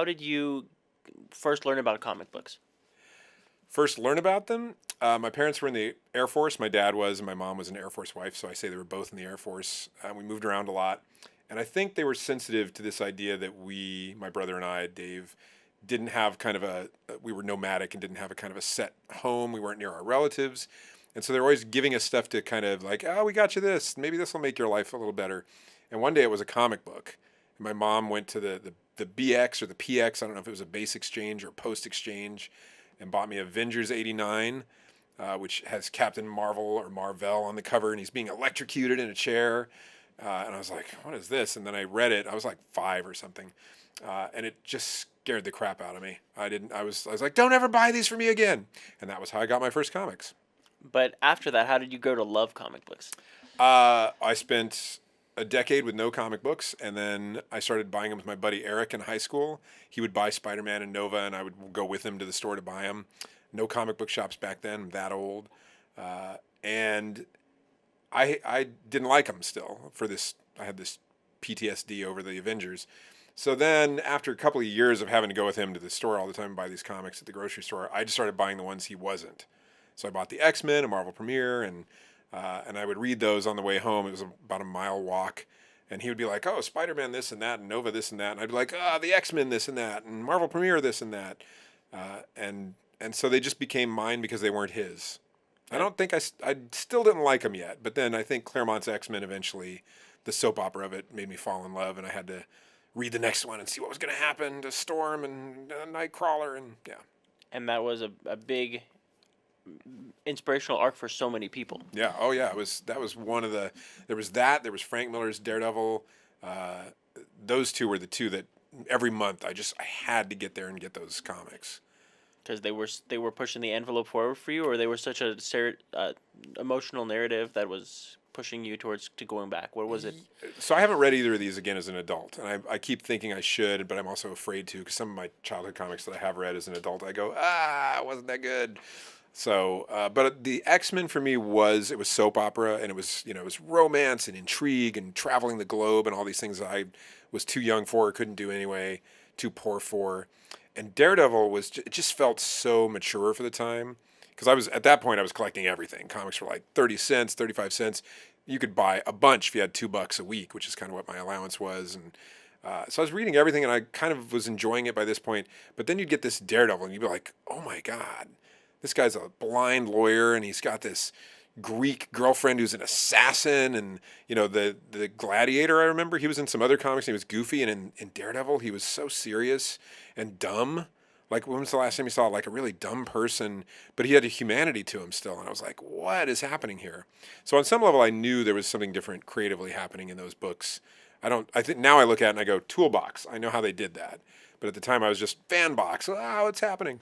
how did you first learn about comic books? First learn about them. My parents were in the Air Force. My dad was, and my mom was an Air Force wife. So I say they were both in the Air Force. We moved around a lot. And I think they were sensitive to this idea that my brother and I, Dave, didn't have we were nomadic and didn't have a kind of a set home. We weren't near our relatives. And so they were always giving us stuff to kind of like, oh, we got you this. Maybe this will make your life a little better. And one day it was a comic book. And my mom went to the BX or the PX. I don't know if it was a base exchange or post exchange, and bought me Avengers '89, which has Captain Marvel or Marvel on the cover, and he's being electrocuted in a chair. And I was like, what is this? And then I read it. I was like 5 or something. And it just scared the crap out of me. I was like, don't ever buy these for me again. And that was how I got my first comics. But after that, how did you grow to love comic books? I spent a decade with no comic books, and then I started buying them with my buddy Eric in high school. He would buy Spider-Man and Nova, and I would go with him to the store to buy them. No comic book shops back then. I'm that old. And I didn't like them still for this. I had this PTSD over the Avengers. So then after a couple of years of having to go with him to the store all the time and buy these comics at the grocery store, I just started buying the ones he wasn't. So I bought the X-Men, a Marvel premiere, and I would read those on the way home. It was about a mile walk. And he would be like, oh, Spider-Man this and that, and Nova this and that. And I'd be like, the X-Men this and that, and Marvel premiere this and that. And so they just became mine because they weren't his. I don't think I still didn't like them yet. But then I think Claremont's X-Men eventually, the soap opera of it made me fall in love. And I had to read the next one and see what was going to happen to Storm and Nightcrawler. And yeah. And that was a big inspirational arc for so many people. Yeah. Oh yeah. That was one of the. There was Frank Miller's Daredevil. Those two were the two that every month I had to get there and get those comics. Because they were pushing the envelope forward for you, or they were such a emotional narrative that was pushing you towards going back. What was it? So I haven't read either of these again as an adult, and I keep thinking I should, but I'm also afraid to, because some of my childhood comics that I have read as an adult, I go, it wasn't that good. So, but the X-Men for me it was soap opera, and it was romance and intrigue and traveling the globe and all these things that I was too young for, couldn't do anyway, too poor for. And Daredevil it just felt so mature for the time, because at that point I was collecting everything. Comics were like 30 cents, 35 cents. You could buy a bunch if you had $2 a week, which is kind of what my allowance was. And so I was reading everything, and I kind of was enjoying it by this point. But then you'd get this Daredevil, and you'd be like, oh my God, this guy's a blind lawyer, and he's got this Greek girlfriend who's an assassin. And the Gladiator, I remember he was in some other comics, and he was goofy, and in Daredevil he was so serious and dumb. Like, when was the last time you saw like a really dumb person, but he had a humanity to him still? And I was like, what is happening here? So on some level I knew there was something different creatively happening in those books. I think now I look at it and I go, toolbox, I know how they did that. But at the time I was just fan box, what's happening?